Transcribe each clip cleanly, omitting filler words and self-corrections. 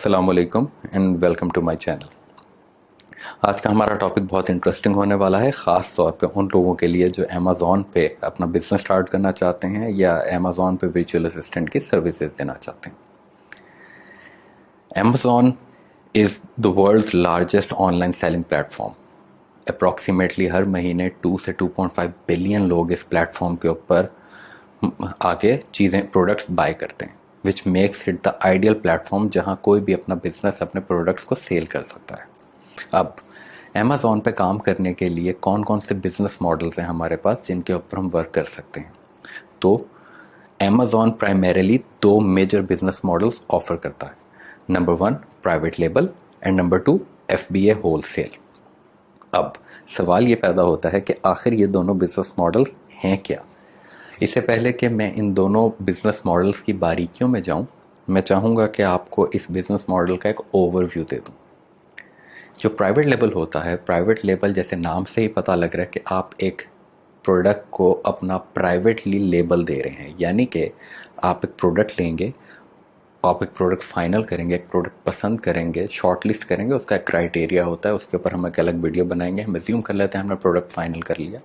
अस्सलामुअलैकुम and welcome to my channel. आज का हमारा टॉपिक बहुत इंटरेस्टिंग होने वाला है, ख़ास तौर पे उन लोगों के लिए जो अमेज़ॉन पे अपना बिजनेस स्टार्ट करना चाहते हैं या अमेज़ॉन पे वर्चुअल असिस्टेंट की सर्विसेज देना चाहते हैं। Amazon is the world's largest online selling platform. Approximately हर महीने 2 से 2.5 बिलियन लोग इस प्लेटफॉर्म के ऊपर आके चीज़ें प्रोडक्ट्स बाय करते हैं, which makes it the ideal platform जहां कोई भी अपना बिजनेस अपने प्रोडक्ट्स को सेल कर सकता है। अब अमेज़ॉन पे काम करने के लिए कौन कौन से बिजनेस मॉडल्स हैं हमारे पास जिनके ऊपर हम वर्क कर सकते हैं। तो अमेज़ॉन प्राइमरीली दो मेजर बिजनेस मॉडल्स ऑफर करता है। Number 1 private label and number 2 FBA wholesale. अब सवाल ये पैदा होता है कि आखिर ये दोनों बिजनेस मॉडल्स हैं क्या। इससे पहले कि मैं इन दोनों बिजनेस मॉडल्स की बारीकियों में जाऊं, मैं चाहूँगा कि आपको इस बिजनेस मॉडल का एक ओवरव्यू दे दूं। जो प्राइवेट लेबल होता है, प्राइवेट लेबल जैसे नाम से ही पता लग रहा है कि आप एक प्रोडक्ट को अपना प्राइवेटली लेबल दे रहे हैं, यानी कि आप एक प्रोडक्ट लेंगे, आप एक प्रोडक्ट फाइनल करेंगे, एक प्रोडक्ट पसंद करेंगे, शॉर्ट लिस्ट करेंगे, उसका एक क्राइटेरिया होता है, उसके ऊपर हम एक अलग वीडियो बनाएंगे। हम एज्यूम कर लेते हैं हमने प्रोडक्ट फाइनल कर लिया,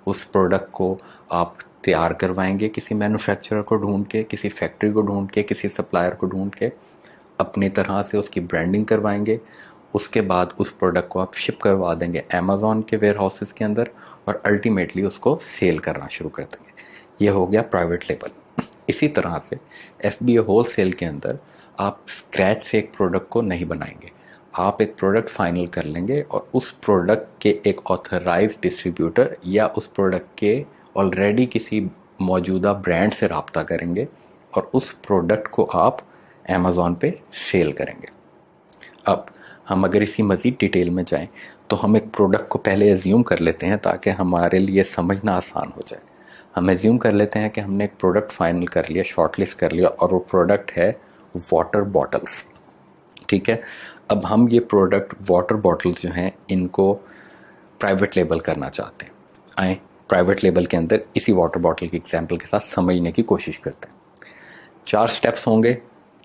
उस प्रोडक्ट को आप तैयार करवाएंगे किसी मैन्युफैक्चरर को ढूंढ के, किसी फैक्ट्री को ढूंढ के, किसी सप्लायर को ढूंढ के, अपनी तरह से उसकी ब्रांडिंग करवाएंगे। उसके बाद उस प्रोडक्ट को आप शिप करवा देंगे अमेज़ॉन के वेयर हाउसेस के अंदर और अल्टीमेटली उसको सेल करना शुरू कर देंगे। ये हो गया प्राइवेट लेबल। इसी तरह से FBA होलसेल के अंदर आप स्क्रैच से एक प्रोडक्ट को नहीं बनाएंगे, आप एक प्रोडक्ट फाइनल कर लेंगे और उस प्रोडक्ट के एक ऑथराइज्ड डिस्ट्रीब्यूटर या उस प्रोडक्ट के ऑलरेडी किसी मौजूदा ब्रांड से रब्ता करेंगे और उस प्रोडक्ट को आप अमेज़ॉन पे सेल करेंगे। अब हम अगर इसी मज़ीद डिटेल में जाएं तो हम एक प्रोडक्ट को पहले एज्यूम कर लेते हैं ताकि हमारे लिए समझना आसान हो जाए। हम एज्यूम कर लेते हैं कि हमने एक प्रोडक्ट फाइनल कर लिया, शॉर्टलिस्ट कर लिया और वो प्रोडक्ट है वाटर बॉटल्स। ठीक है, अब हम ये प्रोडक्ट वाटर बॉटल्स जो हैं इनको प्राइवेट लेबल करना चाहते हैं। आए प्राइवेट लेबल के अंदर इसी वाटर बॉटल की एग्जाम्पल के साथ समझने की कोशिश करते हैं। 4 स्टेप्स होंगे,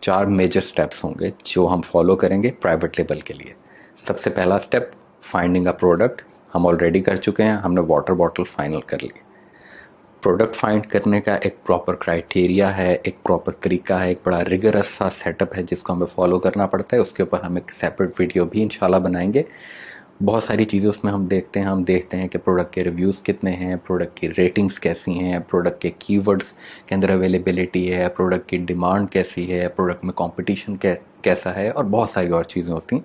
4 मेजर स्टेप्स होंगे जो हम फॉलो करेंगे प्राइवेट लेबल के लिए। सबसे पहला स्टेप फाइंडिंग अ प्रोडक्ट, हम ऑलरेडी कर चुके हैं, हमने वाटर बॉटल फाइनल कर ली। प्रोडक्ट फाइंड करने का एक प्रॉपर क्राइटेरिया है, एक प्रॉपर तरीका है, एक बड़ा रिगरस सा सेटअप है जिसको हमें फॉलो करना पड़ता है। उसके ऊपर हम एक सेपरेट वीडियो भी इंशाल्लाह बनाएंगे। बहुत सारी चीज़ें उसमें हम देखते हैं कि प्रोडक्ट के रिव्यूज़ कितने हैं, प्रोडक्ट की रेटिंग्स कैसी हैं, प्रोडक्ट के कीवर्ड्स के अंदर अवेलेबिलिटी है, प्रोडक्ट की डिमांड कैसी है, प्रोडक्ट में कंपटीशन कैसा है और बहुत सारी और चीज़ें होती हैं।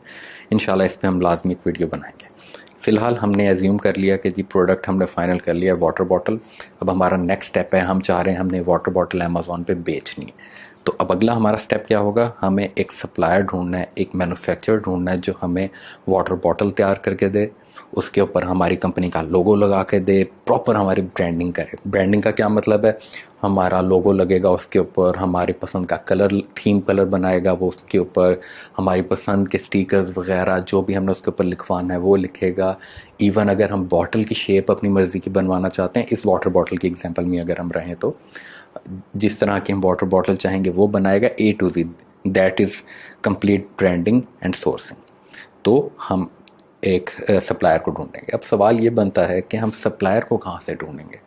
इंशाल्लाह इस पर हम लाजमी एक वीडियो बनाएंगे। फ़िलहाल हमने एज्यूम कर लिया कि जी प्रोडक्ट हमने फाइनल कर लिया वाटर बॉटल। अब हमारा नेक्स्ट स्टेप है, हम चाह रहे हैं हमने वाटर बॉटल अमेज़ॉन पे बेचनी है। तो अब अगला हमारा स्टेप क्या होगा, हमें एक सप्लायर ढूंढना है, एक मैन्युफैक्चरर ढूंढना है जो हमें वाटर बॉटल तैयार करके दे, उसके ऊपर हमारी कंपनी का लोगो लगा के दे, प्रॉपर हमारी ब्रांडिंग करे। ब्रांडिंग का क्या मतलब है, हमारा लोगो लगेगा उसके ऊपर, हमारी पसंद का कलर, थीम कलर बनाएगा वो उसके ऊपर, हमारी पसंद के स्टिकर्स वगैरह जो भी हमने उसके ऊपर लिखवाना है वो लिखेगा। इवन अगर हम बॉटल की शेप अपनी मर्ज़ी की बनवाना चाहते हैं, इस वाटर बॉटल की एग्जांपल में अगर हम रहें तो जिस तरह की हम वाटर बॉटल चाहेंगे वो बनाएगा A to Z। That is complete branding and sourcing. तो हम एक सप्लायर को ढूंढेंगे। अब सवाल ये बनता है कि हम सप्लायर को कहाँ से ढूंढेंगे।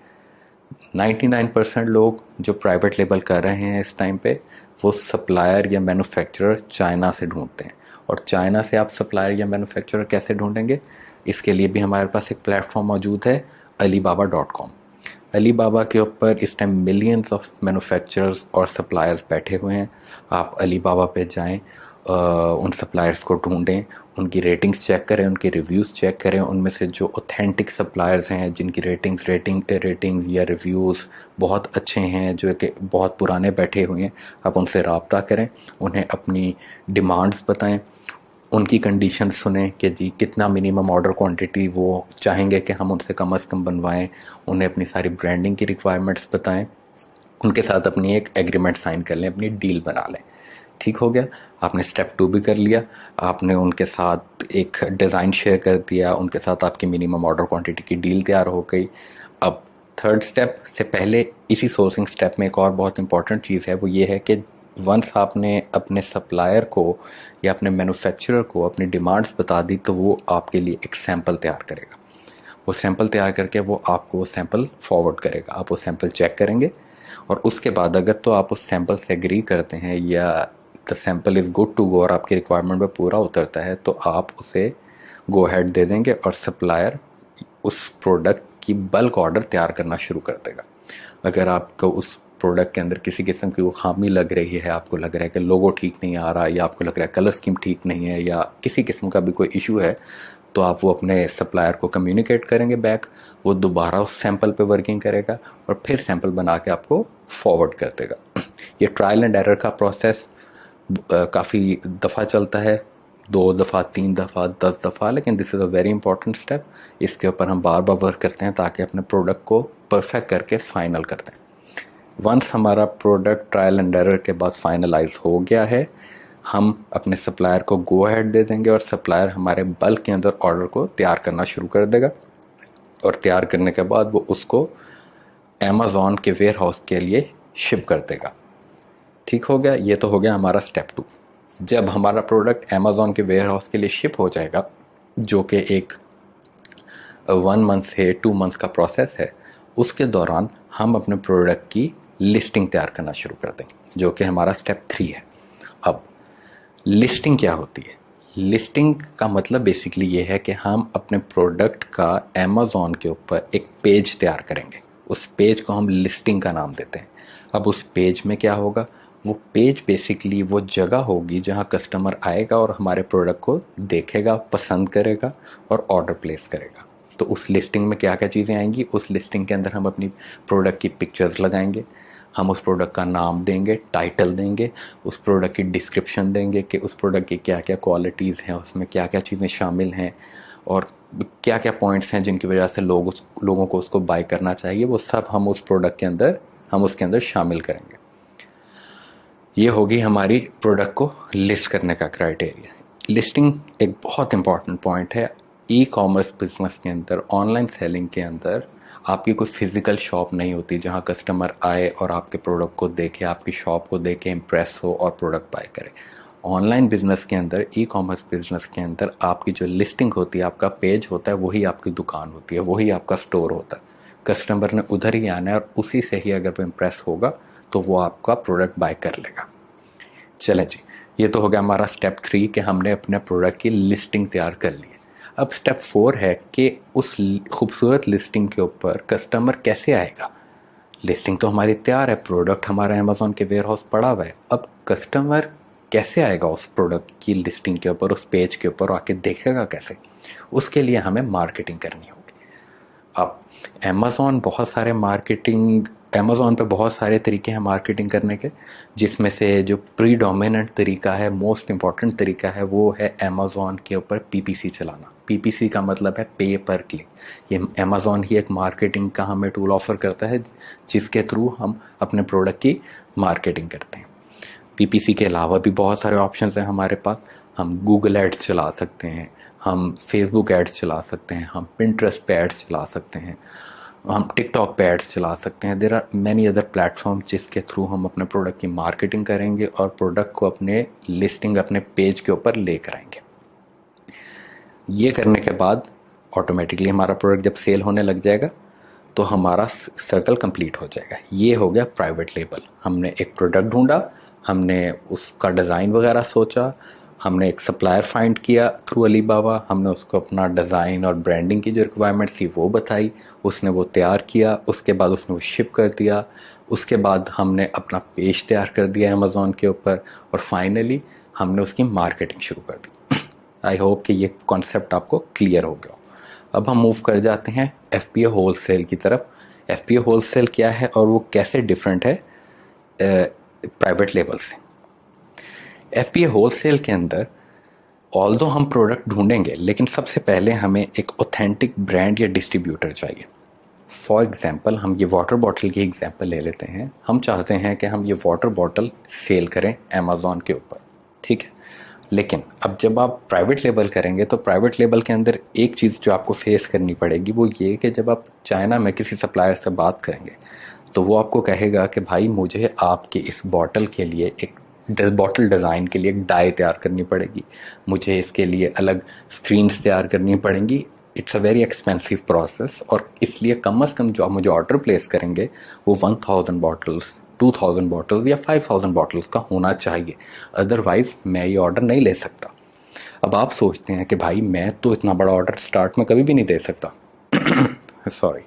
99% लोग जो प्राइवेट लेबल कर रहे हैं इस टाइम पे वो सप्लायर या मैन्युफैक्चरर चाइना से ढूंढते हैं। और चाइना से आप सप्लायर या मैन्युफैक्चरर कैसे ढूंढेंगे, इसके लिए भी हमारे पास एक प्लेटफॉर्म मौजूद है, alibaba.com। अलीबाबा के ऊपर इस टाइम मिलियंस ऑफ मैन्युफैक्चरर्स और सप्लायर्स बैठे हुए हैं। आप अलीबाबा पे जाएं, उन सप्लायर्स को ढूंढें, उनकी रेटिंग्स चेक करें, उनके रिव्यूज़ चेक करें। उनमें से जो ऑथेंटिक सप्लायर्स हैं जिनकी रेटिंग्स या रिव्यूज़ बहुत अच्छे हैं, जो कि बहुत पुराने बैठे हुए हैं, आप उनसे रब्ता करें, उन्हें अपनी डिमांड्स बताएं, उनकी कंडीशन सुने कि जी कितना मिनिमम ऑर्डर क्वांटिटी वो चाहेंगे कि हम उनसे कम से कम बनवाएं, उन्हें अपनी सारी ब्रांडिंग की रिक्वायरमेंट्स बताएं, उनके साथ अपनी एक एग्रीमेंट साइन कर लें, अपनी डील बना लें। ठीक हो गया, आपने स्टेप 2 भी कर लिया, आपने उनके साथ एक डिज़ाइन शेयर कर दिया, उनके साथ आपकी मिनिमम ऑर्डर क्वांटिटी की डील तैयार हो गई। अब 3rd स्टेप से पहले इसी सोर्सिंग स्टेप में एक और बहुत इंपॉर्टेंट चीज़ है, वो ये है कि वंस आपने अपने सप्लायर को या अपने मैन्युफैक्चरर को अपनी डिमांड्स बता दी तो वो आपके लिए एक सैंपल तैयार करेगा। वो सैंपल तैयार करके वो आपको वो सैंपल फॉरवर्ड करेगा, आप वो सैंपल चेक करेंगे और उसके बाद अगर तो आप उस सैंपल से एग्री करते हैं या the sample is good to go और आपकी रिक्वायरमेंट में पूरा उतरता है तो आप उसे गो हेड दे देंगे और सप्लायर उस प्रोडक्ट की बल्क ऑर्डर तैयार करना शुरू कर देगा। अगर आपको उस प्रोडक्ट के अंदर किसी किस्म की वो खामी लग रही है, आपको लग रहा है कि लोगो ठीक नहीं आ रहा या आपको लग रहा है कलर स्कीम ठीक नहीं है या किसी किस्म का भी कोई इशू है, तो आप वो अपने सप्लायर को कम्युनिकेट करेंगे बैक, वो दोबारा उस सैंपल पे वर्किंग करेगा और फिर सैंपल बना के आपको फॉरवर्ड कर देगा। ये ट्रायल एंड एरर का प्रोसेस काफ़ी दफ़ा चलता है, 2 दफ़ा 3 दफ़ा 10 दफ़ा, लेकिन this is a very important step. इसके ऊपर हम बार बार वर्क करते हैं ताकि अपने प्रोडक्ट को परफेक्ट करके फाइनल करते हैं। वंस हमारा प्रोडक्ट ट्रायल एंड एरर के बाद फाइनलाइज हो गया है, हम अपने सप्लायर को गो अहेड दे देंगे और सप्लायर हमारे बल्क के अंदर ऑर्डर को तैयार करना शुरू कर देगा और तैयार करने के बाद वो उसको अमेज़ॉन के वेयर हाउस के लिए शिप कर देगा। ठीक हो गया, ये तो हो गया हमारा स्टेप 2। जब हमारा प्रोडक्ट अमेज़ॉन के वेयर हाउस के लिए शिप हो जाएगा, जो कि एक 1 मंथ से 2 मंथ्स का प्रोसेस है, उसके दौरान हम अपने प्रोडक्ट की लिस्टिंग तैयार करना शुरू कर देंगे, जो कि हमारा स्टेप 3 है। अब लिस्टिंग क्या होती है? लिस्टिंग का मतलब बेसिकली ये है कि हम अपने प्रोडक्ट का अमेज़ॉन के ऊपर एक पेज तैयार करेंगे। उस पेज को हम लिस्टिंग का नाम देते हैं। अब उस पेज में क्या होगा? वो पेज बेसिकली वो जगह होगी जहां कस्टमर आएगा और हमारे प्रोडक्ट को देखेगा, पसंद करेगा और ऑर्डर प्लेस करेगा। तो उस लिस्टिंग में क्या क्या चीज़ें आएंगी? उस लिस्टिंग के अंदर हम अपनी प्रोडक्ट की पिक्चर्स लगाएंगे, हम उस प्रोडक्ट का नाम देंगे, टाइटल देंगे, उस प्रोडक्ट की डिस्क्रिप्शन देंगे कि उस प्रोडक्ट की क्या क्या क्वालिटीज़ हैं, उसमें क्या क्या चीज़ें शामिल हैं और क्या क्या पॉइंट्स हैं जिनकी वजह से लोगों को उसको बाय करना चाहिए, वो सब हम उस प्रोडक्ट के अंदर उसके अंदर शामिल करेंगे। ये होगी हमारी प्रोडक्ट को लिस्ट करने का क्राइटेरिया। लिस्टिंग एक बहुत इंपॉर्टेंट पॉइंट है। ई कॉमर्स बिजनेस के अंदर, ऑनलाइन सेलिंग के अंदर आपकी कोई फिजिकल शॉप नहीं होती जहां कस्टमर आए और आपके प्रोडक्ट को देखे, आपकी शॉप को देखे, इम्प्रेस हो और प्रोडक्ट बाय करे। ऑनलाइन बिजनेस के अंदर, ई कॉमर्स बिजनेस के अंदर आपकी जो लिस्टिंग होती है, आपका पेज होता है, वही आपकी दुकान होती है, वही आपका स्टोर होता है। कस्टमर ने उधर ही आना है और उसी से ही अगर वो इम्प्रेस होगा तो वो आपका प्रोडक्ट बाय कर लेगा। चलें जी, ये तो हो गया हमारा स्टेप 3 कि हमने अपने प्रोडक्ट की लिस्टिंग तैयार कर ली है। अब स्टेप 4 है कि उस खूबसूरत लिस्टिंग के ऊपर कस्टमर कैसे आएगा। लिस्टिंग तो हमारी तैयार है, प्रोडक्ट हमारा अमेज़ॉन के वेयर हाउस पड़ा हुआ है, अब कस्टमर कैसे आएगा उस प्रोडक्ट की लिस्टिंग के ऊपर, उस पेज के ऊपर आके देखेगा कैसे? उसके लिए हमें मार्केटिंग करनी होगी। अब अमेज़ॉन पे बहुत सारे तरीके हैं मार्केटिंग करने के, जिसमें से जो प्रीडोमिनेंट तरीका है, मोस्ट इम्पॉर्टेंट तरीका है, वो है अमेज़ॉन के ऊपर पीपीसी चलाना। पीपीसी का मतलब है पे पर क्लिक। ये अमेज़ॉन ही एक मार्केटिंग का हमें टूल ऑफर करता है जिसके थ्रू हम अपने प्रोडक्ट की मार्केटिंग करते हैं। पीपीसी के अलावा भी बहुत सारे ऑप्शंस हैं हमारे पास। हम गूगल एड्स चला सकते हैं, हम फेसबुक एड्स चला सकते हैं, हम पिंटरेस्ट पे एड्स चला सकते हैं, हम टिकटॉक पे एड्स चला सकते हैं। There are many other platform जिसके थ्रू हम अपने प्रोडक्ट की मार्केटिंग करेंगे और प्रोडक्ट को अपने लिस्टिंग, अपने पेज के ऊपर लेकर आएंगे। ये करने के बाद ऑटोमेटिकली हमारा प्रोडक्ट जब सेल होने लग जाएगा तो हमारा सर्कल कंप्लीट हो जाएगा। ये हो गया प्राइवेट लेबल। हमने एक प्रोडक्ट ढूंढा, हमने उसका डिज़ाइन वगैरह सोचा, हमने एक सप्लायर फाइंड किया थ्रू अलीबाबा, हमने उसको अपना डिज़ाइन और ब्रांडिंग की जो रिक्वायरमेंट थी वो बताई, उसने वो तैयार किया, उसके बाद उसने वो शिप कर दिया, उसके बाद हमने अपना पेज तैयार कर दिया अमेज़ॉन के ऊपर और फाइनली हमने उसकी मार्केटिंग शुरू कर दी। आई होप कि ये कॉन्सेप्ट आपको क्लियर हो गया। अब हम मूव कर जाते हैं FBA होलसेल की तरफ। FBA होलसेल क्या है और वो कैसे डिफरेंट है प्राइवेट लेबल से। FBA होलसेल के अंदर ऑल्दो हम प्रोडक्ट ढूंढेंगे, लेकिन सबसे पहले हमें एक ऑथेंटिक ब्रांड या डिस्ट्रीब्यूटर चाहिए। फॉर एग्जांपल, हम ये वाटर बॉटल की एग्जांपल ले लेते हैं। हम चाहते हैं कि हम ये वाटर बॉटल सेल करें अमेज़ॉन के ऊपर, ठीक है। लेकिन अब जब आप प्राइवेट लेबल करेंगे तो प्राइवेट लेबल के अंदर एक चीज़ जो आपको फेस करनी पड़ेगी वो ये कि जब आप चाइना में किसी सप्लायर से बात करेंगे तो वो आपको कहेगा कि भाई मुझे आपके इस बॉटल के लिए एक बॉटल डिज़ाइन के लिए एक डाई तैयार करनी पड़ेगी, मुझे इसके लिए अलग स्क्रीन्स तैयार करनी पड़ेंगी। It's a very expensive process, और इसलिए कम से कम जो आप मुझे ऑर्डर प्लेस करेंगे वो 1000 बॉटल्स, 2000 बॉटल्स या 5000 बॉटल्स का होना चाहिए, अदरवाइज मैं ये ऑर्डर नहीं ले सकता। अब आप सोचते हैं कि भाई मैं तो इतना बड़ा ऑर्डर स्टार्ट में कभी भी नहीं दे सकता सॉरी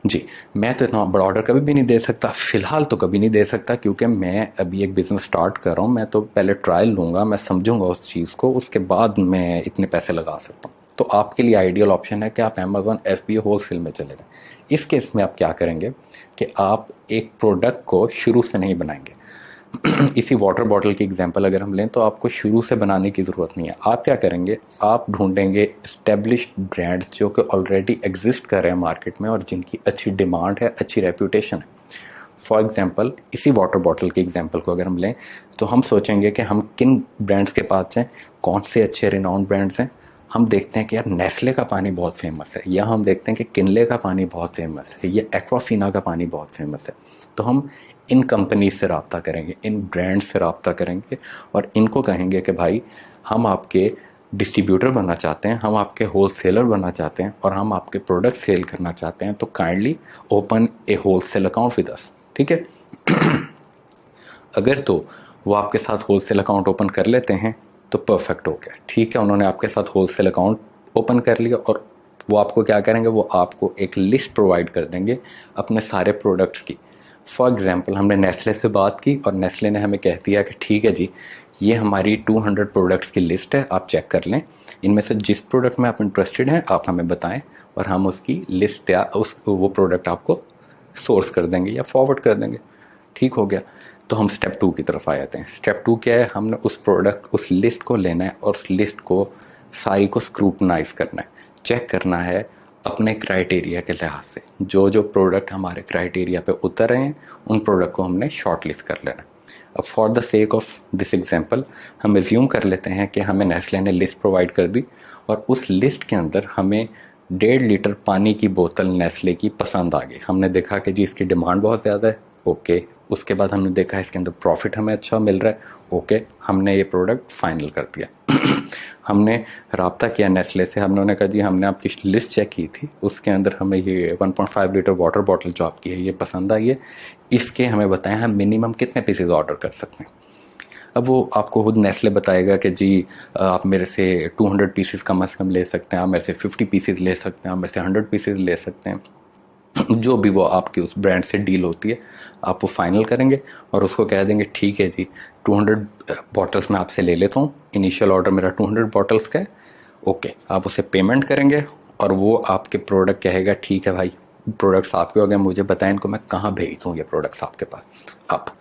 जी, मैं तो इतना बड़ा ऑर्डर कभी भी नहीं दे सकता, फ़िलहाल तो कभी नहीं दे सकता, क्योंकि मैं अभी एक बिज़नेस स्टार्ट कर रहा हूँ। मैं तो पहले ट्रायल लूँगा, मैं समझूंगा उस चीज़ को, उसके बाद मैं इतने पैसे लगा सकता हूँ। तो आपके लिए आइडियल ऑप्शन है कि आप अमेज़ॉन FBA होलसेल में चले जाएं। इस केस में आप क्या करेंगे कि आप एक प्रोडक्ट को शुरू से नहीं बनाएंगे इसी वाटर बॉटल की एग्जांपल अगर हम लें तो आपको शुरू से बनाने की ज़रूरत नहीं है। आप क्या करेंगे, आप ढूंढेंगे इस्टेब्लिश्ड ब्रांड्स जो कि ऑलरेडी एग्जिस्ट कर रहे हैं मार्केट में और जिनकी अच्छी डिमांड है, अच्छी रेप्यूटेशन है। फॉर एग्जांपल इसी वाटर बॉटल की एग्जांपल को अगर हम लें तो हम सोचेंगे कि हम किन ब्रांड्स के पास जाएँ, कौन से अच्छे रिनाउंड ब्रांड्स हैं। हम देखते हैं कि यार नेस्ले का पानी बहुत फेमस है, या हम देखते हैं कि किनले का पानी बहुत फेमस है, या एक्वाफिना का पानी बहुत फेमस है। तो हम इन कंपनी से रब्ता करेंगे, इन ब्रांड से रब्ता करेंगे और इनको कहेंगे कि भाई हम आपके डिस्ट्रीब्यूटर बनना चाहते हैं, हम आपके होलसेलर बनना चाहते हैं और हम आपके प्रोडक्ट सेल करना चाहते हैं, तो kindly open A wholesale account with us. ठीक है अगर तो वो आपके साथ होलसेल अकाउंट ओपन कर लेते हैं तो परफेक्ट हो गया, ठीक है, उन्होंने आपके साथ होलसेल अकाउंट ओपन कर लिया और वो आपको क्या करेंगे, वो आपको एक लिस्ट प्रोवाइड कर देंगे अपने सारे प्रोडक्ट्स की। फॉर एग्जांपल हमने नेस्ले से बात की और नेस्ले ने हमें कह दिया कि ठीक है जी, ये हमारी 200 प्रोडक्ट्स की लिस्ट है, आप चेक कर लें, इनमें से जिस प्रोडक्ट में आप इंटरेस्टेड हैं आप हमें बताएं और हम उसकी लिस्ट या वो प्रोडक्ट आपको सोर्स कर देंगे या फॉरवर्ड कर देंगे। ठीक हो गया, तो हम स्टेप 2 की तरफ आ जाते हैं। स्टेप 2 क्या है, हमने उस प्रोडक्ट, उस लिस्ट को लेना है और उस लिस्ट को सारी को स्क्रूटनाइज करना है, चेक करना है अपने क्राइटेरिया के लिहाज से। जो जो प्रोडक्ट हमारे क्राइटेरिया पे उतर रहे हैं उन प्रोडक्ट को हमने शॉर्ट लिस्ट कर लेना है। अब for the sake of this example हम एज्यूम कर लेते हैं कि हमें नेस्ले ने लिस्ट प्रोवाइड कर दी और उस लिस्ट के अंदर हमें 1.5 लीटर पानी की बोतल नेस्ले की पसंद आ गई। हमने देखा कि जी इसकी डिमांड बहुत ज़्यादा है, ओके। उसके बाद हमने देखा इसके अंदर प्रॉफिट हमें अच्छा मिल रहा है, ओके, हमने ये प्रोडक्ट फाइनल कर दिया हमने रब्ता किया नेस्ले से, हमने कहा जी हमने आपकी लिस्ट चेक की थी, उसके अंदर हमें ये 1.5 लीटर वाटर बॉटल जो आपकी है ये पसंद आई है, इसके हमें बताएं हम मिनिमम कितने पीसेज ऑर्डर कर सकते हैं। अब वो आपको खुद नेस्ले बताएगा कि जी आप मेरे से 200 पीसेस कम से कम ले सकते हैं, आप मेरे से 50 पीसेस ले सकते हैं, आप मेरे से 100 पीसेस ले सकते हैं, जो भी वो आपकी उस ब्रांड से डील होती है आप वो फाइनल करेंगे और उसको कह देंगे ठीक है जी 200 बॉटल्स मैं आपसे ले लेता हूँ, इनिशियल ऑर्डर मेरा 200 बॉटल्स का है, ओके। आप उसे पेमेंट करेंगे और वो आपके प्रोडक्ट कहेगा ठीक है भाई प्रोडक्ट्स आपके हो गए, मुझे बताएं इनको मैं कहाँ भेज दूँ ये प्रोडक्ट्स आपके पास।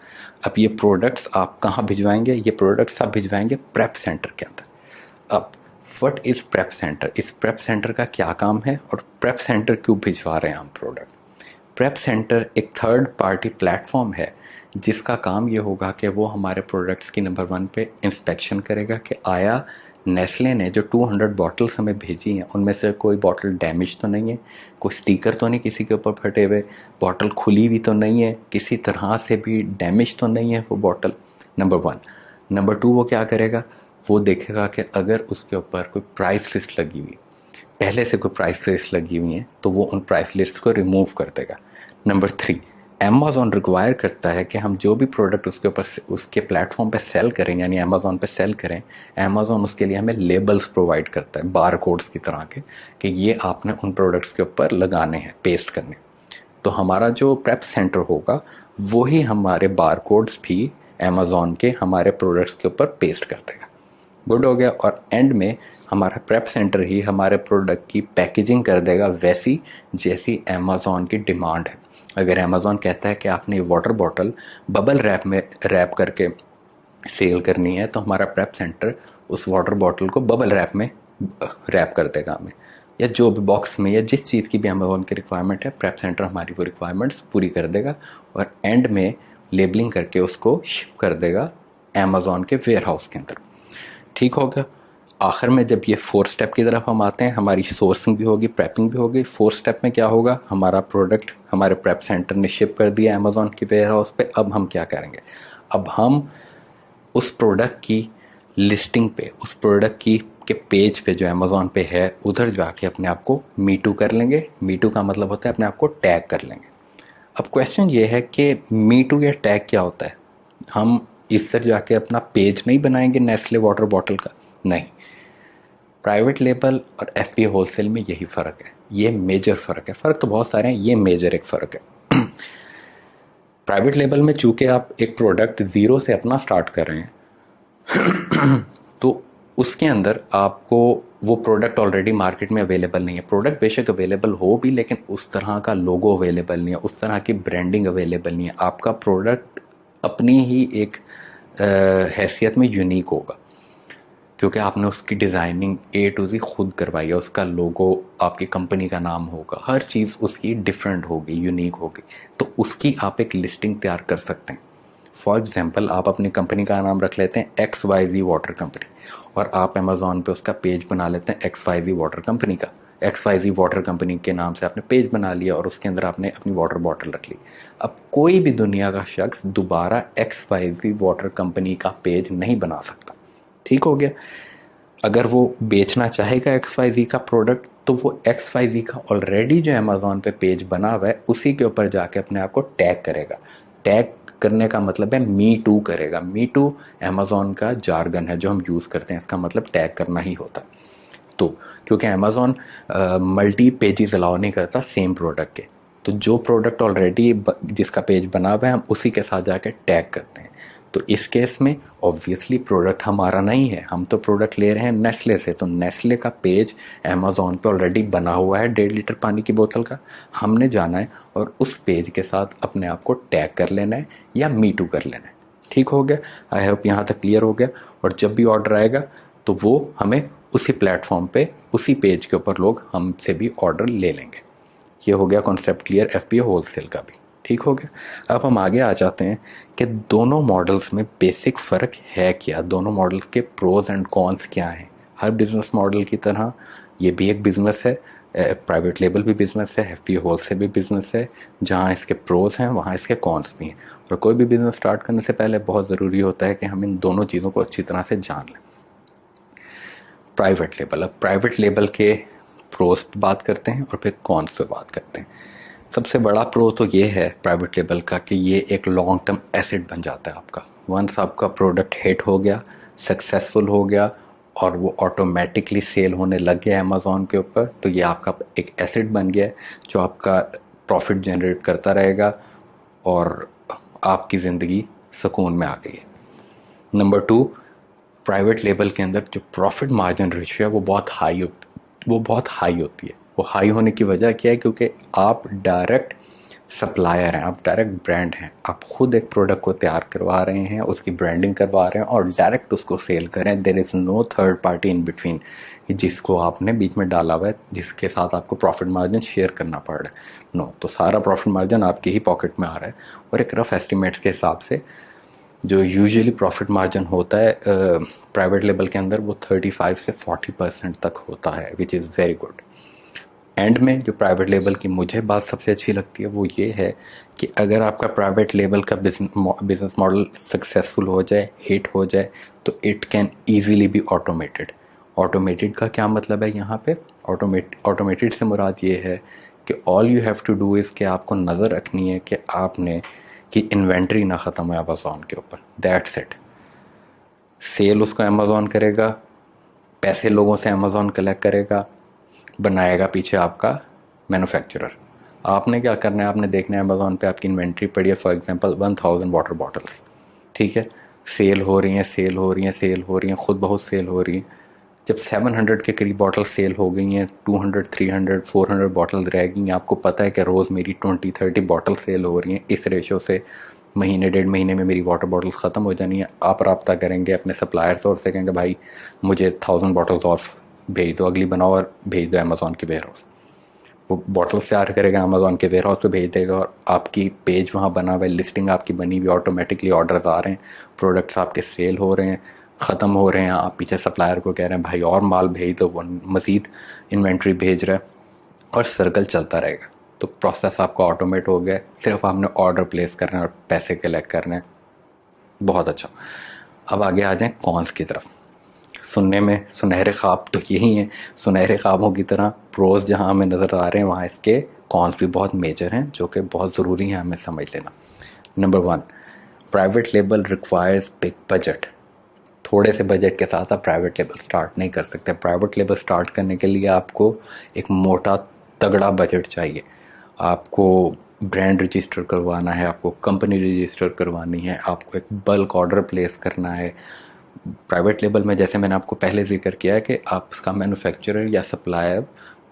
अब ये प्रोडक्ट्स आप कहाँ भिजवाएंगे, ये प्रोडक्ट्स आप भिजवाएंगे प्रेप सेंटर के अंदर। अब व्हाट इज़ प्रेप सेंटर, इस प्रेप सेंटर का क्या काम है और प्रेप सेंटर क्यों भिजवा रहे हैं हम प्रोडक्ट। प्रेप सेंटर एक थर्ड पार्टी प्लेटफॉर्म है जिसका काम ये होगा कि वो हमारे प्रोडक्ट्स की नंबर 1 पे इंस्पेक्शन करेगा कि आया नेस्ले ने जो 200 बॉटल्स हमें भेजी हैं उनमें से कोई बॉटल डैमेज तो नहीं है, कोई स्टिकर तो नहीं किसी के ऊपर फटे हुए, बॉटल खुली हुई तो नहीं है, किसी तरह से भी डैमेज तो नहीं है वो बॉटल, नंबर 1। नंबर 2 वो क्या करेगा, वो देखेगा कि अगर उसके ऊपर कोई प्राइस लिस्ट लगी हुई, पहले से कोई प्राइस लिस्ट लगी हुई है तो वो उन प्राइस लिस्ट को रिमूव कर देगा। नंबर 3, अमेज़ॉन रिक्वायर करता है कि हम जो भी प्रोडक्ट उसके ऊपर उसके प्लेटफॉर्म पे सेल करें, यानी अमेज़ॉन पे सेल करें, अमेज़ॉन उसके लिए हमें लेबल्स प्रोवाइड करता है बार कोड्स की तरह के कि ये आपने उन प्रोडक्ट्स के ऊपर लगाने हैं, पेस्ट करने। तो हमारा जो प्रेप सेंटर होगा वही हमारे बार कोड्स भी अमेज़ॉन के हमारे प्रोडक्ट्स के ऊपर पेस्ट कर देगा। गुड हो गया। और एंड में हमारा प्रेप सेंटर ही हमारे प्रोडक्ट की पैकेजिंग कर देगा वैसी जैसी अमेज़ॉन की डिमांड है। अगर अमेज़ॉन कहता है कि आपने ये वाटर बॉटल बबल रैप में रैप करके सेल करनी है तो हमारा प्रेप सेंटर उस वाटर बॉटल को बबल रैप में रैप कर देगा हमें, या जो भी बॉक्स में या जिस चीज़ की भी अमेज़ॉन की रिक्वायरमेंट है प्रेप सेंटर हमारी वो रिक्वायरमेंट्स पूरी कर देगा और एंड में लेबलिंग करके उसको शिप कर देगा अमेज़ॉन के वेयर हाउस के अंदर। ठीक हो गया। आखिर में जब ये 4 स्टेप की तरफ हम आते हैं, हमारी सोर्सिंग भी होगी, प्रेपिंग भी होगी। 4 स्टेप में क्या होगा, हमारा प्रोडक्ट हमारे प्रेप सेंटर ने शिप कर दिया अमेज़ॉन के वेयर हाउस पे। अब हम क्या करेंगे, अब हम उस प्रोडक्ट की लिस्टिंग पे, उस प्रोडक्ट की के पेज पे जो अमेज़ॉन पे है, उधर जाके अपने आप को मी टू कर लेंगे। मी टू का मतलब होता है अपने आप को टैग कर लेंगे। अब क्वेश्चन ये है कि मी टू या टैग क्या होता है? हम इस तरह जाके अपना पेज नहीं बनाएंगे नेस्ले वाटर बॉटल का, नहीं। प्राइवेट लेबल और एफ पी होलसेल में यही फ़र्क है, ये मेजर फ़र्क है। फ़र्क तो बहुत सारे हैं, ये मेजर एक फ़र्क है। प्राइवेट लेबल में चूंकि आप एक प्रोडक्ट ज़ीरो से अपना स्टार्ट कर रहे हैं, तो उसके अंदर आपको वो प्रोडक्ट ऑलरेडी मार्केट में अवेलेबल नहीं है। प्रोडक्ट बेशक अवेलेबल हो भी, लेकिन उस तरह का लोगो अवेलेबल नहीं है, उस तरह की ब्रांडिंग अवेलेबल नहीं है। आपका प्रोडक्ट अपनी ही एक हैसियत में यूनिक होगा, क्योंकि आपने उसकी डिज़ाइनिंग ए टू जी खुद करवाई है। उसका लोगो आपकी कंपनी का नाम होगा, हर चीज़ उसकी डिफरेंट होगी, यूनिक होगी। तो उसकी आप एक लिस्टिंग तैयार कर सकते हैं। फॉर एग्जांपल, आप अपनी कंपनी का नाम रख लेते हैं एक्स वाई जी वाटर कंपनी, और आप अमेज़ॉन पे उसका पेज बना लेते हैं एक्स वाई जी वाटर कंपनी का। एक्स वाई जी वाटर कंपनी के नाम से आपने पेज बना लिया और उसके अंदर आपने अपनी वाटर बॉटल रख ली। अब कोई भी दुनिया का शख्स दोबारा एक्स वाई जी वाटर कंपनी का पेज नहीं बना सकता। ठीक हो गया? अगर वो बेचना चाहेगा एक्स वाई जी का प्रोडक्ट, तो वो एक्स वाई जी का ऑलरेडी जो अमेज़ॉन पे पेज बना हुआ है, उसी के ऊपर जाके अपने आप को टैग करेगा। टैग करने का मतलब है मी टू करेगा। मी टू अमेज़ॉन का जार्गन है जो हम यूज़ करते हैं, इसका मतलब टैग करना ही होता है। तो क्योंकि अमेज़ॉन मल्टी पेजेस अलाउ नहीं करता सेम प्रोडक्ट के, तो जो प्रोडक्ट ऑलरेडी जिसका पेज बना हुआ है, हम उसी के साथ जाके टैग करते हैं। तो इस केस में ऑब्वियसली प्रोडक्ट हमारा नहीं है, हम तो प्रोडक्ट ले रहे हैं नेस्ले से। तो नेस्ले का पेज अमेज़ॉन पे ऑलरेडी बना हुआ है 1.5 लीटर पानी की बोतल का। हमने जाना है और उस पेज के साथ अपने आप को टैग कर लेना है या मी टू कर लेना है। ठीक हो गया? आई होप यहाँ तक क्लियर हो गया। और जब भी ऑर्डर आएगा तो वो हमें उसी प्लेटफॉर्म पे, उसी पेज के ऊपर लोग हमसे भी ऑर्डर ले लेंगे। ये हो गया concept clear F P O wholesale का भी। ठीक हो गया? अब हम आगे आ जाते हैं कि दोनों मॉडल्स में बेसिक फ़र्क है क्या, दोनों मॉडल्स के प्रोज एंड कॉन्स क्या हैं। हर बिजनेस मॉडल की तरह ये भी एक बिजनेस है, प्राइवेट लेबल भी बिजनेस है, एफ पी ओ होलसेल भी बिजनेस है। जहाँ इसके प्रोज हैं वहाँ इसके कॉन्स भी हैं। और कोई भी बिजनेस स्टार्ट करने से पहले बहुत ज़रूरी होता है कि हम इन दोनों चीज़ों को अच्छी तरह से जान लें। प्राइवेट लेबल, अब प्राइवेट लेबल के प्रोस पे बात करते हैं और फिर कॉन्स पे बात करते हैं। सबसे बड़ा प्रो तो ये है प्राइवेट लेबल का कि ये एक लॉन्ग टर्म एसेट बन जाता है आपका। वंस आपका प्रोडक्ट हिट हो गया, सक्सेसफुल हो गया और वो ऑटोमेटिकली सेल होने लग गया अमेज़ॉन के ऊपर, तो ये आपका एक एसेट बन गया है जो आपका प्रॉफिट जनरेट करता रहेगा और आपकी ज़िंदगी सुकून में आ गई है। नंबर टू, प्राइवेट लेबल के अंदर जो प्रॉफिट मार्जिन रेशियो है वो बहुत हाई होती है। वो हाई होने की वजह क्या है? क्योंकि आप डायरेक्ट सप्लायर हैं, आप डायरेक्ट ब्रांड हैं। आप खुद एक प्रोडक्ट को तैयार करवा रहे हैं, उसकी ब्रांडिंग करवा रहे हैं और डायरेक्ट उसको सेल करें। There is no third party in between जिसको आपने बीच में डाला हुआ है, जिसके साथ आपको प्रॉफिट मार्जिन शेयर करना पड़ रहा है। नो, तो सारा प्रॉफिट मार्जिन आपके ही पॉकेट में आ रहा है। और एक रफ एस्टिमेट्स के हिसाब से जो यूजुअली प्रॉफिट मार्जिन होता है प्राइवेट लेबल के अंदर, वो 35 से 40% तक होता है, which is very good. And में जो प्राइवेट लेबल की मुझे बात सबसे अच्छी लगती है वो ये है कि अगर आपका प्राइवेट लेबल का बिजनेस मॉडल सक्सेसफुल हो जाए, हिट हो जाए, तो it can easily be automated. Automated का क्या मतलब है यहाँ पे? ऑटोमेटेड से मुराद ये है कि all you have to do is कि आपको नज़र रखनी है कि आपने कि इन्वेंट्री ना ख़त्म हो अमेज़ॉन के ऊपर, दैट्स इट। सेल उसका अमेज़ॉन करेगा, पैसे लोगों से अमेज़ॉन कलेक्ट करेगा, बनाएगा पीछे आपका मैन्युफैक्चरर। आपने क्या करना है? आपने देखना है अमेज़ॉन पे आपकी इन्वेंट्री पड़ी है, फॉर एग्जांपल 1000 वाटर बॉटल्स, ठीक है, सेल हो रही हैं, सेल हो रही हैं, सेल हो रही हैं, खुद बहुत सेल हो रही हैं। जब 700 के करीब बॉटल सेल हो गई हैं, 200, 300, 400 बॉटल रह गई हैं, आपको पता है कि रोज़ मेरी 20-30 बॉटल सेल हो रही हैं, इस रेशो से महीने 1.5 महीने में मेरी वाटर बॉटल्स ख़त्म हो जानी है। आप रब्ता करेंगे अपने सप्लायर्स और से कहेंगे भाई मुझे 1000 बॉटल्स और भेज दो, अगली बनाओ और भेज दो अमेज़ॉन के वेयर हाउस। वो बॉटल्स तैयार करेगा, अमेज़ॉन के वेयर हाउस पे भेज देगा और आपकी पेज वहाँ बना हुआ है, लिस्टिंग आपकी बनी हुई, ऑटोमेटिकली ऑर्डर्स आ रहे हैं, प्रोडक्ट्स आपके सेल हो रहे हैं, ख़त्म हो रहे हैं। आप पीछे सप्लायर को कह रहे हैं भाई और माल भेज दो, वो मज़ीद इन्वेंट्री भेज रहा है और सर्कल चलता रहेगा। तो प्रोसेस आपका ऑटोमेट हो गया, सिर्फ आपने ऑर्डर प्लेस करना है और पैसे कलेक्ट करने हैं। बहुत अच्छा। अब आगे आ जाएं कॉन्स की तरफ। सुनने में सुनहरे ख्वाब तो यही हैं, सुनहरे ख्वाबों की तरह प्रोज जहां हमें नज़र आ रहे हैं वहां इसके कॉन्स भी बहुत मेजर हैं जो कि बहुत ज़रूरी है हमें समझ लेना। Number one, private label requires big budget. थोड़े से बजट के साथ आप प्राइवेट लेबल स्टार्ट नहीं कर सकते। प्राइवेट लेबल स्टार्ट करने के लिए आपको एक मोटा तगड़ा बजट चाहिए। आपको ब्रांड रजिस्टर करवाना है, आपको कंपनी रजिस्टर करवानी है, आपको एक बल्क ऑर्डर प्लेस करना है। प्राइवेट लेबल में जैसे मैंने आपको पहले जिक्र किया है कि आपका मैन्युफैक्चरर या सप्लायर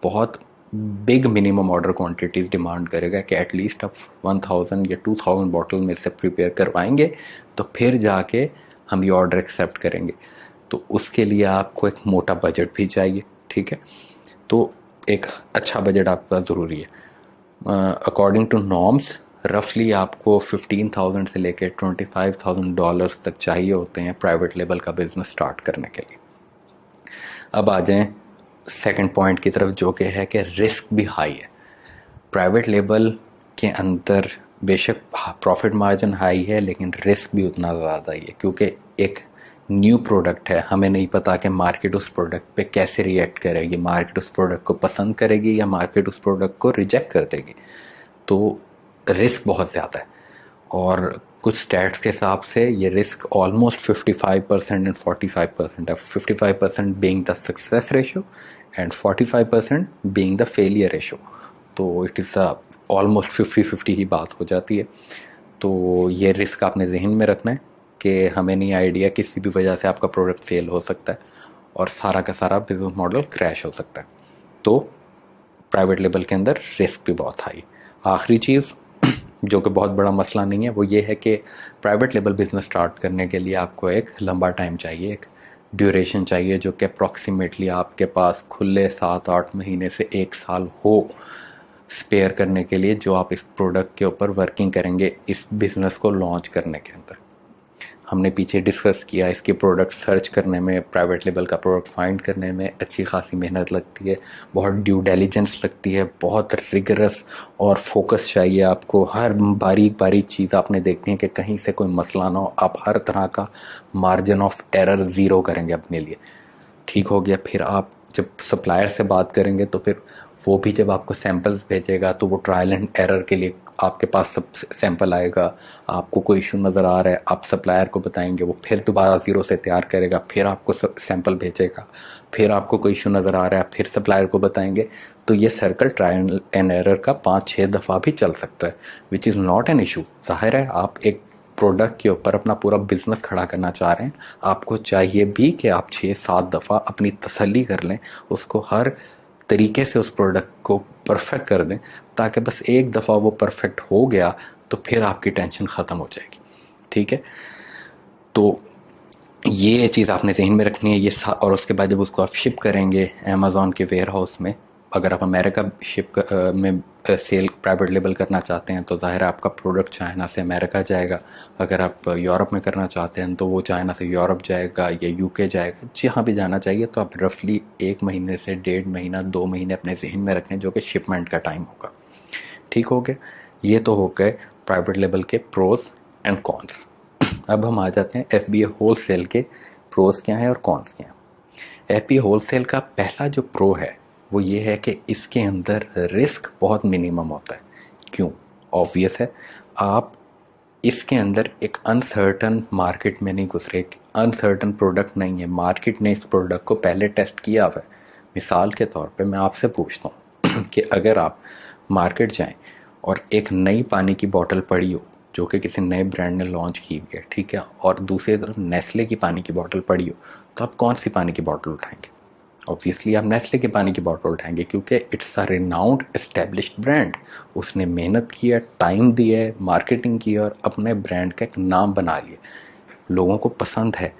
बहुत big minimum order quantities demand करेगा कि एटलीस्ट आप 1000 या 2000 बॉटल मेरे से प्रिपेयर करवाएंगे तो फिर जाके हम ये ऑर्डर एक्सेप्ट करेंगे। तो उसके लिए आपको एक मोटा बजट भी चाहिए, ठीक है। तो एक अच्छा बजट आपका ज़रूरी है। अकॉर्डिंग टू नॉर्म्स रफली आपको 15,000 से लेकर $25,000 तक चाहिए होते हैं प्राइवेट लेवल का बिजनेस स्टार्ट करने के लिए। अब आ जाएं सेकंड पॉइंट की तरफ जो कि है कि रिस्क भी हाई है। प्राइवेट लेवल के अंदर बेशक प्रॉफिट मार्जिन हाई है लेकिन रिस्क भी उतना ज़्यादा ही है, क्योंकि एक न्यू प्रोडक्ट है, हमें नहीं पता कि मार्केट उस प्रोडक्ट पे कैसे रिएक्ट करेगी, मार्केट उस प्रोडक्ट को पसंद करेगी या मार्केट उस प्रोडक्ट को रिजेक्ट कर देगी। तो रिस्क बहुत ज़्यादा है और कुछ स्टैट्स के हिसाब से ये रिस्क ऑलमोस्ट 55% एंड 45% है। 55% being the success ratio and 45% being the failure ratio. तो इट इज़ ऑलमोस्ट 50-50 ही बात हो जाती है। तो ये रिस्क आपने जहन में रखना है कि हमें नहीं आइडिया किसी भी वजह से आपका प्रोडक्ट फेल हो सकता है और सारा का सारा बिजनेस मॉडल क्रैश हो सकता है। तो प्राइवेट लेवल के अंदर रिस्क भी बहुत हाई। आखिरी चीज़ जो कि बहुत बड़ा मसला नहीं है वो ये है कि प्राइवेट लेवल बिजनेस स्टार्ट करने के लिए आपको एक लंबा टाइम चाहिए, एक ड्यूरेशन चाहिए जो कि अप्रॉक्सीमेटली आपके पास खुले 7-8 महीने से 1 साल हो स्पेयर करने के लिए, जो आप इस प्रोडक्ट के ऊपर वर्किंग करेंगे इस बिज़नेस को लॉन्च करने के अंदर। हमने पीछे डिस्कस किया इसके प्रोडक्ट सर्च करने में, प्राइवेट लेवल का प्रोडक्ट फाइंड करने में अच्छी खासी मेहनत लगती है, बहुत ड्यू डिलिजेंस लगती है, बहुत रिगरस और फोकस चाहिए आपको। हर बारीक बारीक चीज़ आपने देखनी है कि कहीं से कोई मसला ना हो। आप हर तरह का मार्जिन ऑफ एरर ज़ीरो करेंगे अपने लिए। ठीक हो गया। फिर आप जब सप्लायर से बात करेंगे तो फिर वो भी जब आपको सैंपल्स भेजेगा तो वो ट्रायल एंड एरर के लिए आपके पास सब सैंपल आएगा। आपको कोई इशू नज़र आ रहा है आप सप्लायर को बताएंगे, वो फिर दोबारा ज़ीरो से तैयार करेगा, फिर आपको सैंपल भेजेगा, फिर आपको कोई इशू नज़र आ रहा है फिर सप्लायर को बताएंगे। तो ये सर्कल ट्रायल एंड एरर का 5-6 दफ़ा भी चल सकता है, which is not an issue. ज़ाहिर है आप एक प्रोडक्ट के ऊपर अपना पूरा बिजनेस खड़ा करना चाह रहे हैं, आपको चाहिए भी कि आप 6-7 दफ़ा अपनी तसल्ली कर लें, उसको हर तरीके से उस प्रोडक्ट को परफेक्ट कर दें, ताकि बस एक दफ़ा वो परफेक्ट हो गया तो फिर आपकी टेंशन ख़त्म हो जाएगी। ठीक है, तो ये चीज़ आपने ज़हन में रखनी है। ये और उसके बाद जब उसको आप शिप करेंगे अमेज़ॉन के वेयर हाउस में, अगर आप अमेरिका शिप में सेल प्राइवेट लेबल करना चाहते हैं तो ज़ाहिर है आपका प्रोडक्ट चाइना से अमेरिका जाएगा। अगर आप यूरोप में करना चाहते हैं तो वो चाइना से यूरोप जाएगा या यूके जाएगा, जहाँ भी जाना चाहिए। तो आप रफली 1 महीने से 1.5 महीना 2 महीने अपने जहन में रखें जो कि शिपमेंट का टाइम होगा। ठीक हो गया, ये तो हो गए प्राइवेट लेबल के प्रोज एंड कॉन्स। अब हम आ जाते हैं FBA होलसेल के प्रोज क्या हैं और कॉन्स क्या हैं। FBA होलसेल का पहला जो प्रो है वो ये है कि इसके अंदर रिस्क बहुत मिनिमम होता है। क्यों? ऑब्वियस है, आप इसके अंदर एक अनसर्टन मार्केट में नहीं घुस रहे, अनसर्टन प्रोडक्ट नहीं है। मार्केट ने इस प्रोडक्ट को पहले टेस्ट किया हुआ है। मिसाल के तौर पे मैं आपसे पूछता हूँ कि अगर आप मार्केट जाएं और एक नई पानी की बोतल पड़ी हो जो कि किसी नए ब्रांड ने लॉन्च की है, ठीक है, और दूसरी तरफ नेस्ले की पानी की बोतल पड़ी हो, तो आप कौन सी पानी की बोतल उठाएंगे? ऑब्वियसली आप नेस्ले के पानी की बोतल उठाएंगे, क्योंकि it's a renowned established brand. उसने मेहनत की है, टाइम दिया है, मार्केटिंग की है और अपने ब्रांड का एक नाम बना लिया। लोगों को पसंद है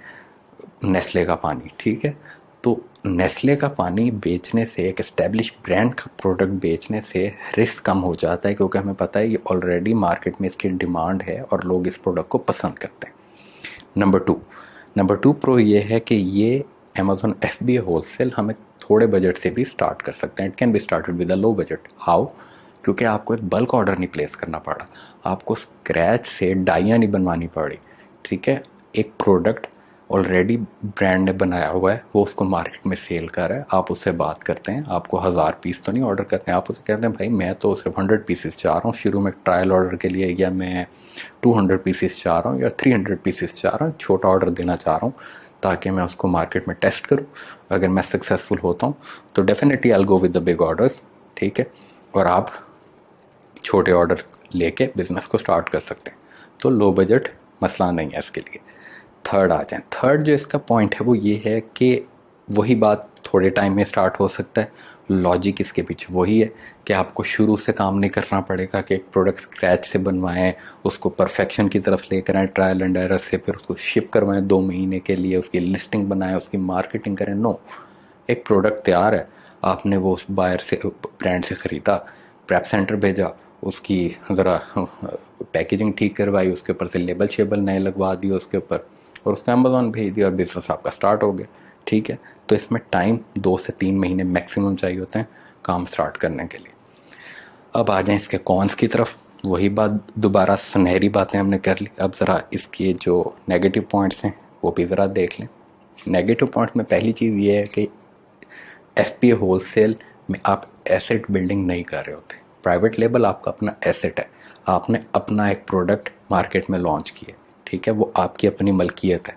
नेस्ले का पानी, ठीक है। तो नेस्ले का पानी बेचने से, एक एस्टेब्लिश ब्रांड का प्रोडक्ट बेचने से रिस्क कम हो जाता है, क्योंकि हमें पता है ये ऑलरेडी मार्केट में इसकी डिमांड है और लोग इस प्रोडक्ट को पसंद करते हैं। नंबर टू प्रो ये है कि ये अमेज़ॉन FBA होलसेल हमें थोड़े बजट से भी स्टार्ट कर सकते हैं। It can be started with a low budget. How? क्योंकि आपको एक बल्क ऑर्डर नहीं प्लेस करना पड़ा, आपको स्क्रैच से डाइयाँ नहीं बनवानी पड़ी, ठीक है। एक प्रोडक्ट ऑलरेडी ब्रांड ने बनाया हुआ है, वो उसको मार्केट में सेल कर रहा है, आप उससे बात करते हैं, आपको 1000 पीस तो नहीं ऑर्डर करते हैं, आप उससे कहते हैं भाई मैं तो सिर्फ 100 पीसेस चाह रहा हूँ शुरू में ट्रायल ऑर्डर के लिए, या मैं 200 पीसेस चाह रहा हूँ या 300 पीसेस चाह रहा हूँ, छोटा ऑर्डर देना चाह रहा हूँ ताकि मैं उसको मार्केट में टेस्ट करूँ। अगर मैं सक्सेसफुल होता हूँ तो definitely I go with the big orders, ठीक है, और आप छोटे ऑर्डर लेके बिजनेस को स्टार्ट कर सकते हैं। तो लो बजट मसला नहीं है इसके लिए। थर्ड आ जाए, थर्ड जो इसका पॉइंट है वो ये है कि वही बात थोड़े टाइम में स्टार्ट हो सकता है, लॉजिक इसके पीछे वही है कि आपको शुरू से काम नहीं करना पड़ेगा कि एक प्रोडक्ट स्क्रैच से बनवाएं, उसको परफेक्शन की तरफ लेकर आएँ ट्रायल एंड एरर से, फिर उसको शिप करवाएं 2 महीने के लिए, उसकी लिस्टिंग बनाएं, उसकी मार्केटिंग करें। नो, एक प्रोडक्ट तैयार है, आपने वो उस बायर से ब्रांड से ख़रीदा, प्रेप सेंटर भेजा, उसकी ज़रा पैकेजिंग ठीक करवाई, उसके ऊपर से लेबल शेबल नए लगवा दिए उसके ऊपर, और उसको अमेज़ॉन भेज दिया और बिजनेस आपका स्टार्ट हो गया, ठीक है। तो इसमें टाइम 2 से 3 महीने मैक्सिमम चाहिए होते हैं काम स्टार्ट करने के लिए। अब आ जाएं इसके कॉन्स की तरफ। वही बात दोबारा, सुनहरी बातें हमने कर ली, अब ज़रा इसके जो नेगेटिव पॉइंट्स हैं वो भी ज़रा देख लें। नेगेटिव पॉइंट में पहली चीज़ ये है कि FBA होलसेल में आप एसेट बिल्डिंग नहीं कर रहे होते। प्राइवेट लेबल आपका अपना एसेट है, आपने अपना एक प्रोडक्ट मार्केट में लॉन्च किया, ठीक है, वो आपकी अपनी मलकियत है,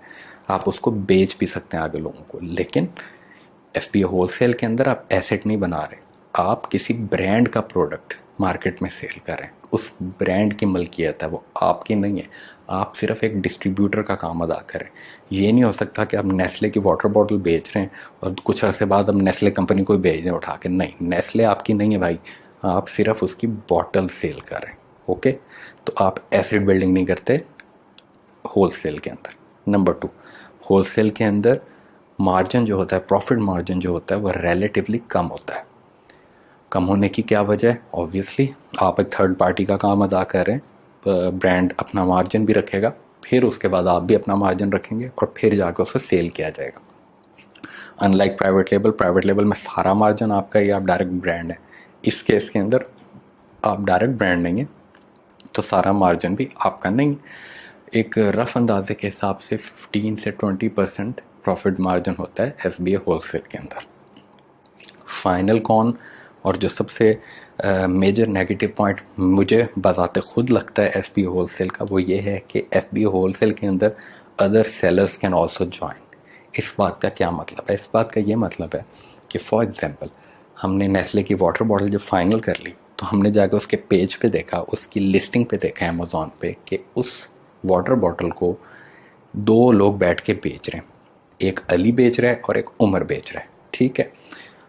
आप उसको बेच भी सकते हैं आगे लोगों को। लेकिन FBA होलसेल के अंदर आप एसेट नहीं बना रहे, आप किसी ब्रांड का प्रोडक्ट मार्केट में सेल कर रहे हैं, उस ब्रांड की मलकियत है, वो आपकी नहीं है, आप सिर्फ एक डिस्ट्रीब्यूटर का काम अदा करें। ये नहीं हो सकता कि आप नेस्ले की वाटर बॉटल बेच रहे हैं और कुछ अरसे बाद अब नेस्ले कंपनी को भेज दें उठा के, नहीं, नेस्ले आपकी नहीं है भाई, आप सिर्फ उसकी बॉटल सेल कर रहे हैं, ओके। तो आप एसेट बिल्डिंग नहीं करते होलसेल के अंदर। नंबर 2, होलसेल के अंदर मार्जिन जो होता है, प्रॉफिट मार्जिन जो होता है वो रिलेटिवली कम होता है। कम होने की क्या वजह है? ऑब्वियसली आप एक थर्ड पार्टी का काम अदा कर रहे हैं, ब्रांड अपना मार्जिन भी रखेगा, फिर उसके बाद आप भी अपना मार्जिन रखेंगे और फिर जाकर उसे सेल किया जाएगा। अनलाइक प्राइवेट लेबल में सारा मार्जिन आपका ही, आप डायरेक्ट ब्रांड है। इस केस के अंदर आप डायरेक्ट ब्रांड नहीं है तो सारा मार्जिन भी आपका नहीं। एक रफ अंदाजे के हिसाब से 15 से 20% प्रॉफिट मार्जिन होता है FBA होलसेल के अंदर। फाइनल कॉन और जो सबसे मेजर नेगेटिव पॉइंट मुझे बताते खुद लगता है FBA होलसेल का, वो ये है कि FBA होलसेल के अंदर other sellers can also join. इस बात का क्या मतलब है? इस बात का ये मतलब है कि फॉर एग्जांपल हमने नेस्ले की वाटर बॉटल जब फाइनल कर ली तो हमने जाकर उसके पेज पे देखा, उसकी लिस्टिंग पे देखा अमेज़ॉन पे कि उस वाटर बॉटल को 2 लोग बैठ के बेच रहे हैं, एक अली बेच रहा है और एक उमर बेच रहा है, ठीक है।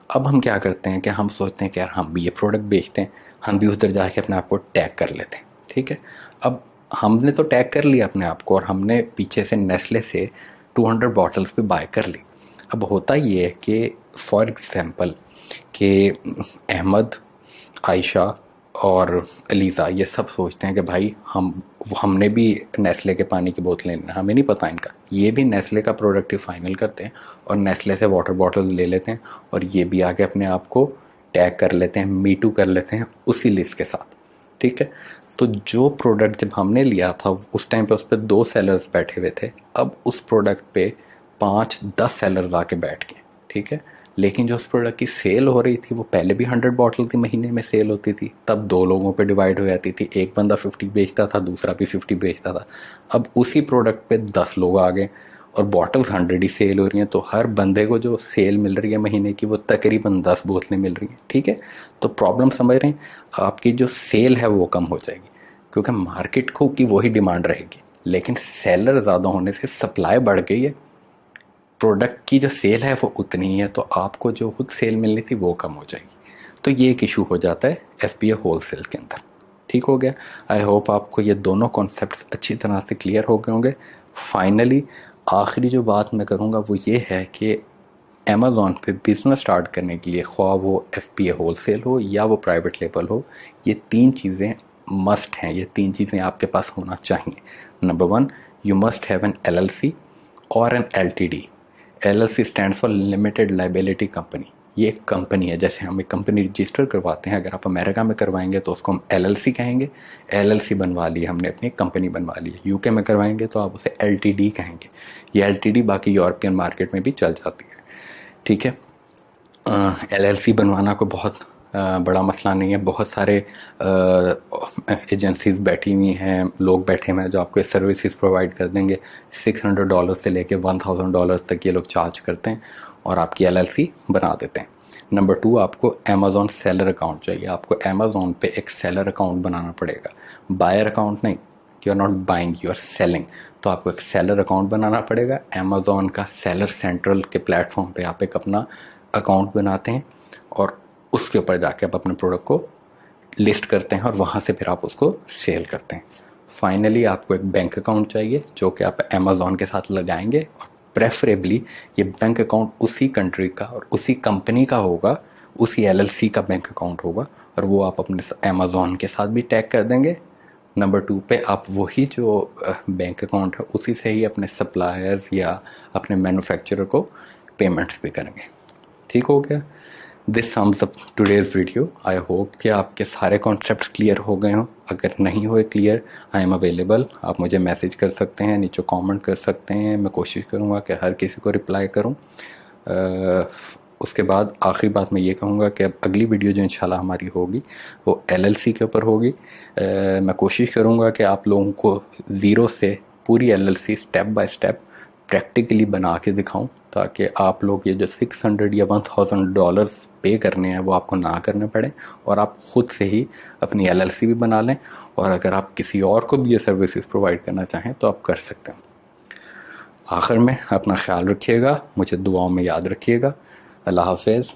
अब हम क्या करते हैं कि हम सोचते हैं कि यार हम भी ये प्रोडक्ट बेचते हैं, हम भी उधर जाके अपने आप को टैग कर लेते हैं, ठीक है। अब हमने तो टैग कर लिया अपने आप को और हमने पीछे से नेस्ले से 200 बॉटल्स पे बाय कर ली। अब होता ये है कि फॉर एग्जांपल कि अहमद, आयशा और अलीज़ा ये सब सोचते हैं कि भाई हमने भी नेस्ले के पानी की बोतलें लेना, हमें नहीं पता इनका, ये भी नेस्ले का प्रोडक्ट ही फाइनल करते हैं और नेस्ले से वाटर बॉटल ले लेते हैं और ये भी आके अपने आप को टैग कर लेते हैं, मीटू कर लेते हैं उसी लिस्ट के साथ, ठीक है। तो जो प्रोडक्ट जब हमने लिया था उस टाइम पे उस पर 2 सेलर्स बैठे हुए थे, अब उस प्रोडक्ट पे 5-10 सेलर्स आके बैठ गए, ठीक है। लेकिन जो उस प्रोडक्ट की सेल हो रही थी वो पहले भी 100 बॉटल की महीने में सेल होती थी, तब 2 लोगों पे डिवाइड हो जाती थी, एक बंदा 50 बेचता था, दूसरा भी 50 बेचता था। अब उसी प्रोडक्ट पे 10 लोग आ गए और बॉटल्स 100 ही सेल हो रही हैं, तो हर बंदे को जो सेल मिल रही है महीने की वो तकरीबन 10 बोतलें मिल रही हैं, ठीक है। तो प्रॉब्लम समझ रहे हैं, आपकी जो सेल है वो कम हो जाएगी क्योंकि मार्केट को की वही डिमांड रहेगी, लेकिन सेलर ज़्यादा होने से सप्लाई बढ़ गई है, प्रोडक्ट की जो सेल है वो उतनी ही है, तो आपको जो खुद सेल मिलनी थी वो कम हो जाएगी। तो ये एक इशू हो जाता है FBA होलसेल के अंदर। ठीक हो गया। आई होप आपको ये दोनों कॉन्सेप्ट्स अच्छी तरह से क्लियर हो गए होंगे। फाइनली आखिरी जो बात मैं करूँगा वो ये है कि अमेज़ॉन पे बिज़नेस स्टार्ट करने के लिए, ख्वाह वो FBA होलसेल हो या वो प्राइवेट लेबल हो, ये 3 चीज़ें मस्ट हैं, ये 3 चीज़ें आपके पास होना चाहिए। Number 1, you must have an LLC और an LTD। LLC stand for limited liability company, ये एक कंपनी है। जैसे हम एक कंपनी रजिस्टर करवाते हैं, अगर आप अमेरिका में करवाएंगे तो उसको हम LLC कहेंगे, LLC बनवा ली हमने, अपनी कंपनी बनवा ली है। यूके में करवाएंगे तो आप उसे LTD कहेंगे। ये LTD बाकी यूरोपियन मार्केट में भी चल जाती है, ठीक है। LLC बनवाना कोई बहुत बड़ा मसला नहीं है। बहुत सारे एजेंसीज बैठी हुई हैं, लोग बैठे हुए हैं जो आपको सर्विसेज प्रोवाइड कर देंगे। $600 से लेके $1000 तक ये लोग चार्ज करते हैं और आपकी LLC बना देते हैं। नंबर 2, आपको अमेज़ॉन सेलर अकाउंट चाहिए। आपको अमेज़ॉन पे एक सेलर अकाउंट बनाना पड़ेगा, बायर अकाउंट नहीं। You are not buying, you are selling. तो आपको एक सेलर अकाउंट बनाना पड़ेगा। अमेज़ॉन का सेलर सेंट्रल के प्लेटफॉर्म पे आप एक अपना अकाउंट बनाते हैं और उसके ऊपर जाके आप अपने प्रोडक्ट को लिस्ट करते हैं और वहाँ से फिर आप उसको सेल करते हैं। फाइनली आपको एक बैंक अकाउंट चाहिए जो कि आप अमेज़ॉन के साथ लगाएंगे, और प्रेफरेबली ये बैंक अकाउंट उसी कंट्री का और उसी कंपनी का होगा, उसी LLC का बैंक अकाउंट होगा, और वो आप अपने अमेज़ॉन के साथ भी टैग कर देंगे। नंबर 2 पे आप वही जो बैंक अकाउंट है उसी से ही अपने सप्लायर्स या अपने मैन्युफैक्चरर को पेमेंट्स भी करेंगे। ठीक हो गया। This sums up today's video. I hope कि आपके सारे कॉन्सेप्ट्स क्लियर हो गए हों। अगर नहीं हुए क्लियर, आई एम अवेलेबल। आप मुझे मैसेज कर सकते हैं, नीचे कमेंट कर सकते हैं। मैं कोशिश करूँगा कि हर किसी को रिप्लाई करूँ। उसके बाद आखिरी बात मैं ये कहूँगा कि अब अगली वीडियो जो इंशाल्लाह हमारी होगी वो LLC के ऊपर होगी। मैं कोशिश करूँगा कि आप लोगों को ज़ीरो से पूरी LLC step by step practically बना के दिखाऊं, ताकि आप लोग ये जो $600 या $1000 पे करने हैं वो आपको ना करने पड़े और आप खुद से ही अपनी LLC भी बना लें। और अगर आप किसी और को भी ये सर्विसेज प्रोवाइड करना चाहें तो आप कर सकते हैं। आखिर में अपना ख्याल रखिएगा, मुझे दुआओं में याद रखिएगा। अल्लाह हाफ़िज़।